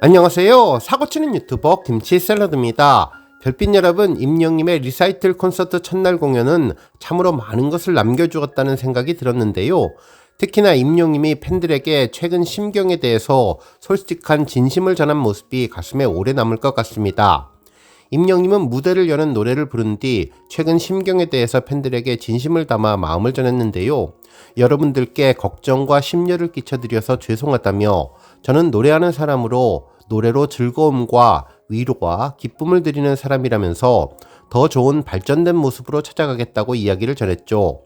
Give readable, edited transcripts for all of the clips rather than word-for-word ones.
안녕하세요. 사고치는 유튜버 김치샐러드입니다. 별빛 여러분, 임영님의 리사이틀 콘서트 첫날 공연은 참으로 많은 것을 남겨주었다는 생각이 들었는데요. 특히나 임영님이 팬들에게 최근 심경에 대해서 솔직한 진심을 전한 모습이 가슴에 오래 남을 것 같습니다. 임영님은 무대를 여는 노래를 부른 뒤 최근 심경에 대해서 팬들에게 진심을 담아 마음을 전했는데요. 여러분들께 걱정과 심려를 끼쳐드려서 죄송하다며 저는 노래하는 사람으로 노래로 즐거움과 위로와 기쁨을 드리는 사람이라면서 더 좋은 발전된 모습으로 찾아가겠다고 이야기를 전했죠.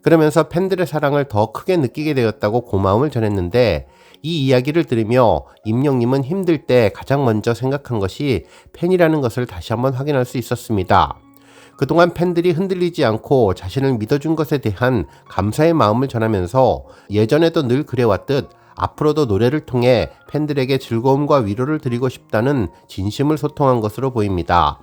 그러면서 팬들의 사랑을 더 크게 느끼게 되었다고 고마움을 전했는데, 이 이야기를 들으며 임영님은 힘들 때 가장 먼저 생각한 것이 팬이라는 것을 다시 한번 확인할 수 있었습니다. 그동안 팬들이 흔들리지 않고 자신을 믿어준 것에 대한 감사의 마음을 전하면서 예전에도 늘 그래왔듯 앞으로도 노래를 통해 팬들에게 즐거움과 위로를 드리고 싶다는 진심을 소통한 것으로 보입니다.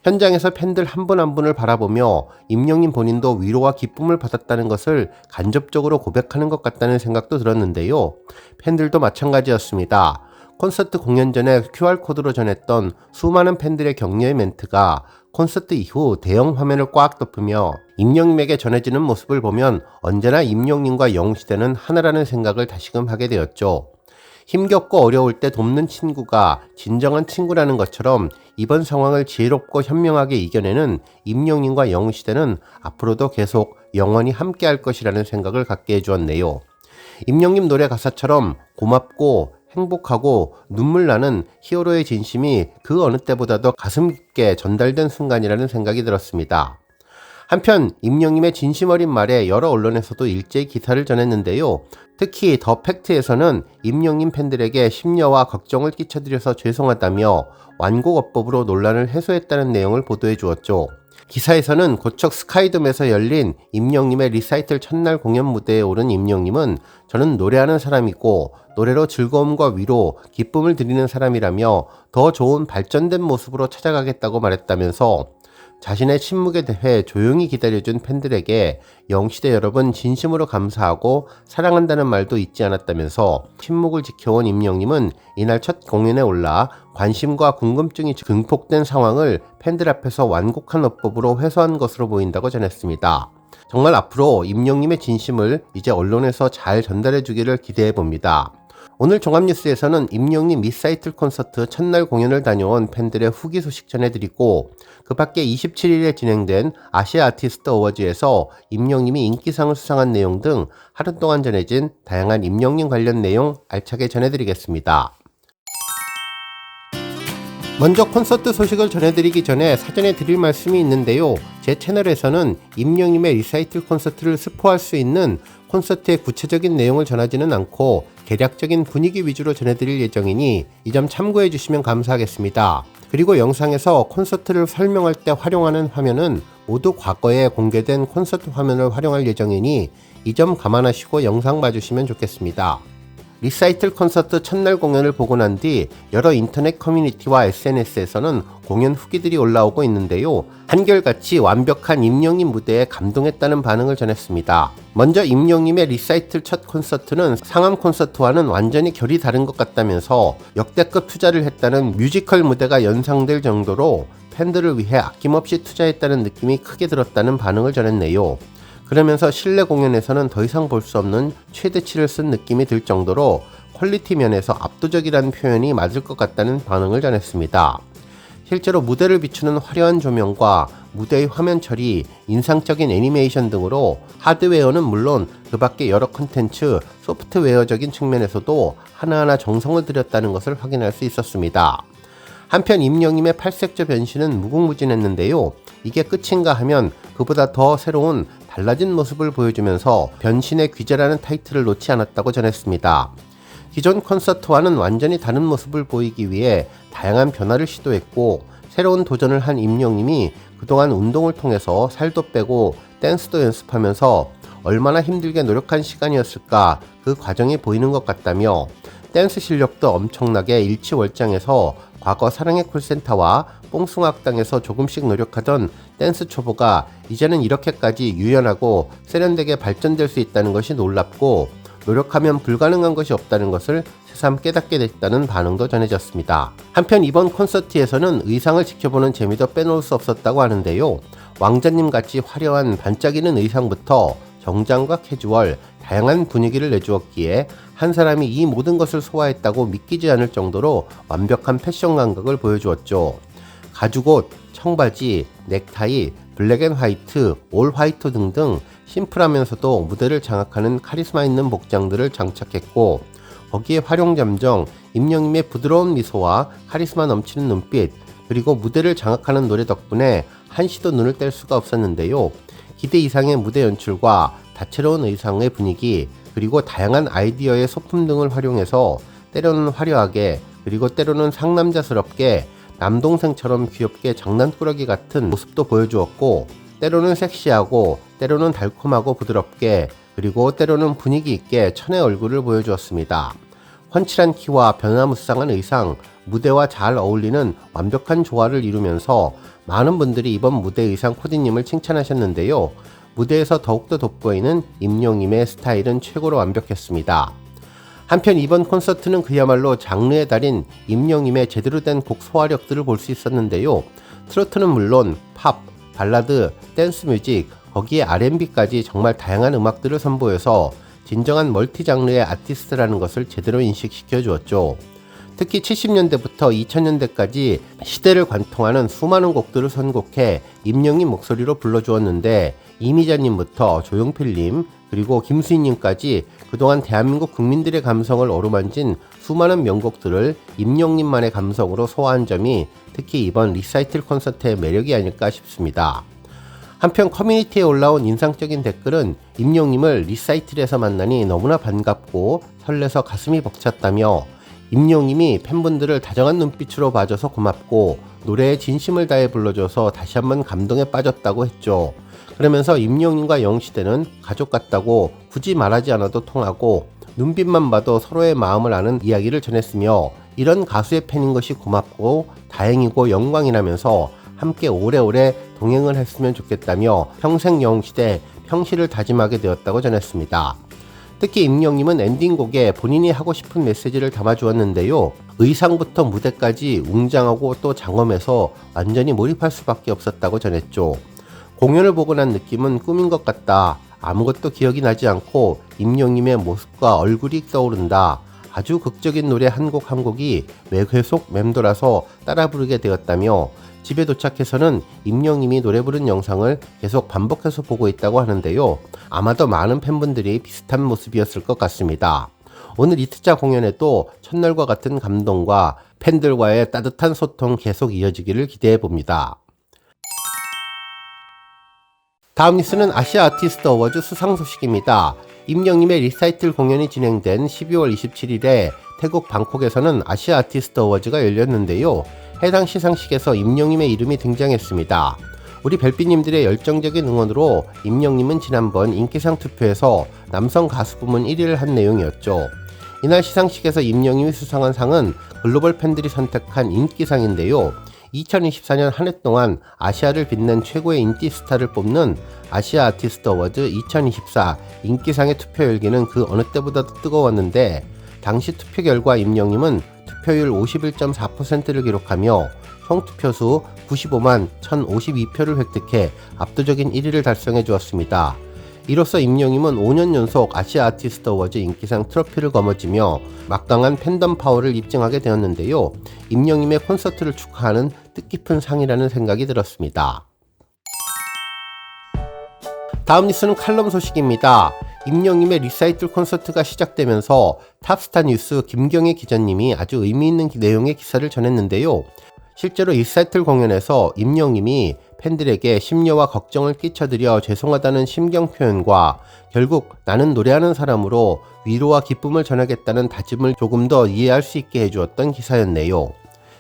현장에서 팬들 한 분 한 분을 바라보며 임영님 본인도 위로와 기쁨을 받았다는 것을 간접적으로 고백하는 것 같다는 생각도 들었는데요. 팬들도 마찬가지였습니다. 콘서트 공연 전에 QR코드로 전했던 수많은 팬들의 격려의 멘트가 콘서트 이후 대형 화면을 꽉 덮으며 임영님에게 전해지는 모습을 보면 언제나 임영님과 영웅시대는 하나라는 생각을 다시금 하게 되었죠. 힘겹고 어려울 때 돕는 친구가 진정한 친구라는 것처럼 이번 상황을 지혜롭고 현명하게 이겨내는 임영님과 영웅시대는 앞으로도 계속 영원히 함께할 것이라는 생각을 갖게 해주었네요. 임영님 노래 가사처럼 고맙고 행복하고 눈물 나는 히어로의 진심이 그 어느 때보다도 가슴 깊게 전달된 순간이라는 생각이 들었습니다. 한편 임영님의 진심 어린 말에 여러 언론에서도 일제히 기사를 전했는데요. 특히 더 팩트에서는 임영님 팬들에게 심려와 걱정을 끼쳐드려서 죄송하다며 완곡어법으로 논란을 해소했다는 내용을 보도해 주었죠. 기사에서는 고척 스카이돔에서 열린 임영님의 리사이틀 첫날 공연 무대에 오른 임영님은 저는 노래하는 사람이고 노래로 즐거움과 위로, 기쁨을 드리는 사람이라며 더 좋은 발전된 모습으로 찾아가겠다고 말했다면서 자신의 침묵에 대해 조용히 기다려준 팬들에게 영시대 여러분 진심으로 감사하고 사랑한다는 말도 잊지 않았다면서 침묵을 지켜온 임영님은 이날 첫 공연에 올라 관심과 궁금증이 증폭된 상황을 팬들 앞에서 완곡한 어법으로 회수한 것으로 보인다고 전했습니다. 정말 앞으로 임영님의 진심을 이제 언론에서 잘 전달해 주기를 기대해 봅니다. 오늘 종합뉴스에서는 임영님 리사이틀 콘서트 첫날 공연을 다녀온 팬들의 후기 소식 전해드리고, 그 밖에 27일에 진행된 아시아 아티스트 어워즈에서 임영님이 인기상을 수상한 내용 등 하루 동안 전해진 다양한 임영님 관련 내용 알차게 전해드리겠습니다. 먼저 콘서트 소식을 전해드리기 전에 사전에 드릴 말씀이 있는데요. 제 채널에서는 임영님의 리사이틀 콘서트를 스포할 수 있는 콘서트의 구체적인 내용을 전하지는 않고 개략적인 분위기 위주로 전해드릴 예정이니 이 점 참고해 주시면 감사하겠습니다. 그리고 영상에서 콘서트를 설명할 때 활용하는 화면은 모두 과거에 공개된 콘서트 화면을 활용할 예정이니 이 점 감안하시고 영상 봐주시면 좋겠습니다. 리사이틀 콘서트 첫날 공연을 보고 난 뒤 여러 인터넷 커뮤니티와 SNS에서는 공연 후기들이 올라오고 있는데요. 한결같이 완벽한 임영님 무대에 감동했다는 반응을 전했습니다. 먼저 임영님의 리사이틀 첫 콘서트는 상암 콘서트와는 완전히 결이 다른 것 같다면서 역대급 투자를 했다는 뮤지컬 무대가 연상될 정도로 팬들을 위해 아낌없이 투자했다는 느낌이 크게 들었다는 반응을 전했네요. 그러면서 실내 공연에서는 더 이상 볼 수 없는 최대치를 쓴 느낌이 들 정도로 퀄리티 면에서 압도적이라는 표현이 맞을 것 같다는 반응을 전했습니다. 실제로 무대를 비추는 화려한 조명과 무대의 화면 처리, 인상적인 애니메이션 등으로 하드웨어는 물론 그 밖에 여러 콘텐츠, 소프트웨어적인 측면에서도 하나하나 정성을 들였다는 것을 확인할 수 있었습니다. 한편 임영님의 팔색조 변신은 무궁무진했는데요. 이게 끝인가 하면 그보다 더 새로운 달라진 모습을 보여주면서 변신의 귀재라는 타이틀을 놓지 않았다고 전했습니다. 기존 콘서트와는 완전히 다른 모습을 보이기 위해 다양한 변화를 시도했고, 새로운 도전을 한 임영님이 그동안 운동을 통해서 살도 빼고 댄스도 연습하면서 얼마나 힘들게 노력한 시간이었을까 그 과정이 보이는 것 같다며, 댄스 실력도 엄청나게 일치월장해서 과거 사랑의 콜센터와 뽕숭아학당에서 조금씩 노력하던 댄스 초보가 이제는 이렇게까지 유연하고 세련되게 발전될 수 있다는 것이 놀랍고, 노력하면 불가능한 것이 없다는 것을 새삼 깨닫게 됐다는 반응도 전해졌습니다. 한편 이번 콘서트에서는 의상을 지켜보는 재미도 빼놓을 수 없었다고 하는데요. 왕자님 같이 화려한 반짝이는 의상부터 정장과 캐주얼, 다양한 분위기를 내주었기에 한 사람이 이 모든 것을 소화했다고 믿기지 않을 정도로 완벽한 패션 감각을 보여주었죠. 가죽옷, 청바지, 넥타이, 블랙앤화이트, 올 화이트 등등 심플하면서도 무대를 장악하는 카리스마 있는 복장들을 장착했고, 거기에 활용점정, 임영임의 부드러운 미소와 카리스마 넘치는 눈빛, 그리고 무대를 장악하는 노래 덕분에 한시도 눈을 뗄 수가 없었는데요. 기대 이상의 무대 연출과 다채로운 의상의 분위기, 그리고 다양한 아이디어의 소품 등을 활용해서 때로는 화려하게, 그리고 때로는 상남자스럽게 남동생처럼 귀엽게 장난꾸러기 같은 모습도 보여주었고, 때로는 섹시하고 때로는 달콤하고 부드럽게, 그리고 때로는 분위기 있게 천의 얼굴을 보여주었습니다. 훤칠한 키와 변화무쌍한 의상, 무대와 잘 어울리는 완벽한 조화를 이루면서 많은 분들이 이번 무대 의상 코디님을 칭찬하셨는데요. 무대에서 더욱더 돋보이는 임영임의 스타일은 최고로 완벽했습니다. 한편 이번 콘서트는 그야말로 장르의 달인 임영임의 제대로 된 곡 소화력들을 볼 수 있었는데요. 트로트는 물론 팝, 발라드, 댄스뮤직, 거기에 R&B까지 정말 다양한 음악들을 선보여서 진정한 멀티 장르의 아티스트라는 것을 제대로 인식시켜 주었죠. 특히 70년대부터 2000년대까지 시대를 관통하는 수많은 곡들을 선곡해 임영임 목소리로 불러주었는데, 이미자님부터 조용필님, 그리고 김수희님까지 그동안 대한민국 국민들의 감성을 어루만진 수많은 명곡들을 임영임만의 감성으로 소화한 점이 특히 이번 리사이틀 콘서트의 매력이 아닐까 싶습니다. 한편 커뮤니티에 올라온 인상적인 댓글은 임영임을 리사이틀에서 만나니 너무나 반갑고 설레서 가슴이 벅찼다며, 임영임이 팬분들을 다정한 눈빛으로 봐줘서 고맙고 노래에 진심을 다해 불러줘서 다시 한번 감동에 빠졌다고 했죠. 그러면서 임영임과 영시대는 가족 같다고 굳이 말하지 않아도 통하고 눈빛만 봐도 서로의 마음을 아는 이야기를 전했으며, 이런 가수의 팬인 것이 고맙고 다행이고 영광이라면서 함께 오래오래 동행을 했으면 좋겠다며 평생 영시대 평시를 다짐하게 되었다고 전했습니다. 특히 임영임은 엔딩곡에 본인이 하고 싶은 메시지를 담아주었는데요. 의상부터 무대까지 웅장하고 또 장엄해서 완전히 몰입할 수밖에 없었다고 전했죠. 공연을 보고 난 느낌은 꿈인 것 같다. 아무것도 기억이 나지 않고 임영임의 모습과 얼굴이 떠오른다. 아주 극적인 노래 한 곡 한 곡이 계속 맴돌아서 따라 부르게 되었다며, 집에 도착해서는 임영임이 노래 부른 영상을 계속 반복해서 보고 있다고 하는데요. 아마도 많은 팬분들이 비슷한 모습이었을 것 같습니다. 오늘 이트자 공연에도 첫날과 같은 감동과 팬들과의 따뜻한 소통 계속 이어지기를 기대해 봅니다. 다음 뉴스는 아시아 아티스트 어워즈 수상 소식입니다. 임영임의 리사이틀 공연이 진행된 12월 27일에 태국 방콕에서는 아시아 아티스트 어워즈가 열렸는데요. 해당 시상식에서 임영임의 이름이 등장했습니다. 우리 별빛님들의 열정적인 응원으로 임영임은 지난번 인기상 투표에서 남성 가수 부문 1위를 한 내용이었죠. 이날 시상식에서 임영임이 수상한 상은 글로벌 팬들이 선택한 인기상인데요. 2024년 한 해 동안 아시아를 빛낸 최고의 인기 스타를 뽑는 아시아 아티스트 어워즈 2024 인기상의 투표 열기는 그 어느 때보다도 뜨거웠는데, 당시 투표 결과 임영임은 투표율 51.4%를 기록하며 총 투표수 95만 1052표를 획득해 압도적인 1위를 달성해 주었습니다. 이로써 임영임은 5년 연속 아시아 아티스트 어워즈 인기상 트로피를 거머쥐며 막강한 팬덤 파워를 입증하게 되었는데요. 임영임의 콘서트를 축하하는 뜻깊은 상이라는 생각이 들었습니다. 다음 뉴스는 칼럼 소식입니다. 임영임의 리사이틀 콘서트가 시작되면서 탑스타 뉴스 김경애 기자님이 아주 의미있는 내용의 기사를 전했는데요. 실제로 리사이틀 공연에서 임영임이 팬들에게 심려와 걱정을 끼쳐드려 죄송하다는 심경 표현과 결국 나는 노래하는 사람으로 위로와 기쁨을 전하겠다는 다짐을 조금 더 이해할 수 있게 해주었던 기사였네요.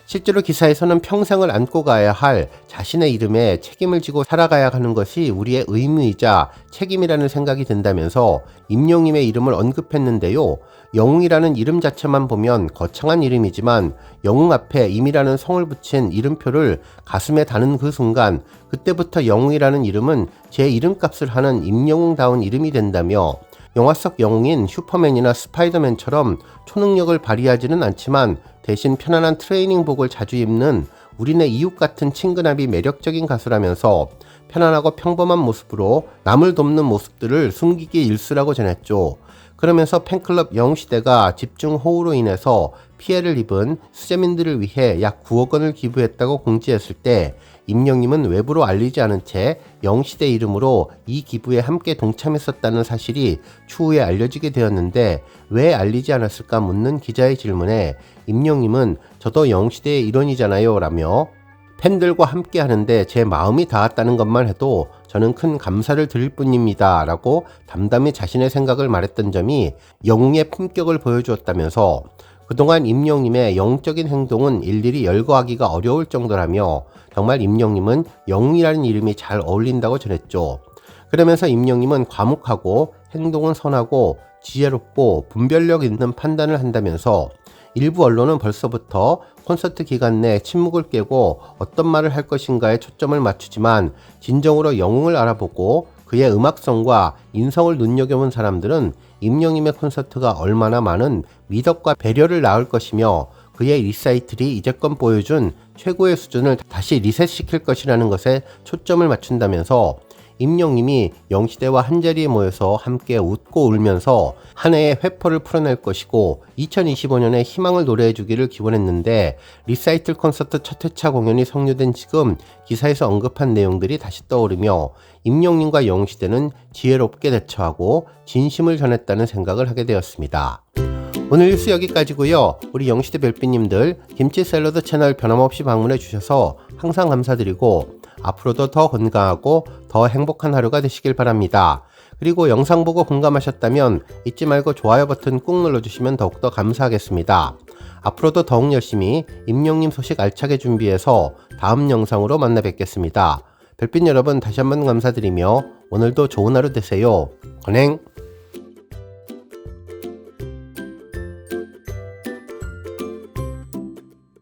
실제로 기사에서는 평생을 안고 가야 할 자신의 이름에 책임을 지고 살아가야 하는 것이 우리의 의무이자 책임이라는 생각이 든다면서 임영임의 이름을 언급했는데요. 영웅이라는 이름 자체만 보면 거창한 이름이지만 영웅 앞에 임이라는 성을 붙인 이름표를 가슴에 다는 그 순간, 그때부터 영웅이라는 이름은 제 이름값을 하는 임영웅다운 이름이 된다며, 영화 속 영웅인 슈퍼맨이나 스파이더맨처럼 초능력을 발휘하지는 않지만 대신 편안한 트레이닝복을 자주 입는 우리네 이웃 같은 친근함이 매력적인 가수라면서 편안하고 평범한 모습으로 남을 돕는 모습들을 숨기기 일쑤라고 전했죠. 그러면서 팬클럽 영웅시대가 집중호우로 인해서 피해를 입은 수재민들을 위해 약 9억 원을 기부했다고 공지했을 때 임영님은 외부로 알리지 않은 채 영웅시대 이름으로 이 기부에 함께 동참했었다는 사실이 추후에 알려지게 되었는데 왜 알리지 않았을까 묻는 기자의 질문에 임영님은 저도 영웅시대의 일원이잖아요 라며 팬들과 함께 하는데 제 마음이 닿았다는 것만 해도 저는 큰 감사를 드릴 뿐입니다 라고 담담히 자신의 생각을 말했던 점이 영웅의 품격을 보여주었다면서 그동안 임영님의 영웅적인 행동은 일일이 열거하기가 어려울 정도라며 정말 임영님은 영웅이라는 이름이 잘 어울린다고 전했죠. 그러면서 임영님은 과묵하고 행동은 선하고 지혜롭고 분별력 있는 판단을 한다면서 일부 언론은 벌써부터 콘서트 기간 내 침묵을 깨고 어떤 말을 할 것인가에 초점을 맞추지만 진정으로 영웅을 알아보고 그의 음악성과 인성을 눈여겨본 사람들은 임영님의 콘서트가 얼마나 많은 미덕과 배려를 낳을 것이며 그의 리사이틀이 이제껏 보여준 최고의 수준을 다시 리셋시킬 것이라는 것에 초점을 맞춘다면서 임영님이 영시대와 한자리에 모여서 함께 웃고 울면서 한 해의 회포를 풀어낼 것이고 2025년에 희망을 노래해주기를 기원했는데 리사이틀 콘서트 첫 회차 공연이 성료된 지금 기사에서 언급한 내용들이 다시 떠오르며 임영님과 영시대는 지혜롭게 대처하고 진심을 전했다는 생각을 하게 되었습니다. 오늘 뉴스 여기까지고요. 우리 영시대 별빛님들 김치 샐러드 채널 변함없이 방문해 주셔서 항상 감사드리고 앞으로도 더 건강하고 더 행복한 하루가 되시길 바랍니다. 그리고 영상 보고 공감하셨다면 잊지 말고 좋아요 버튼 꾹 눌러주시면 더욱더 감사하겠습니다. 앞으로도 더욱 열심히 임영님 소식 알차게 준비해서 다음 영상으로 만나 뵙겠습니다. 별빛 여러분 다시 한번 감사드리며 오늘도 좋은 하루 되세요. 건행!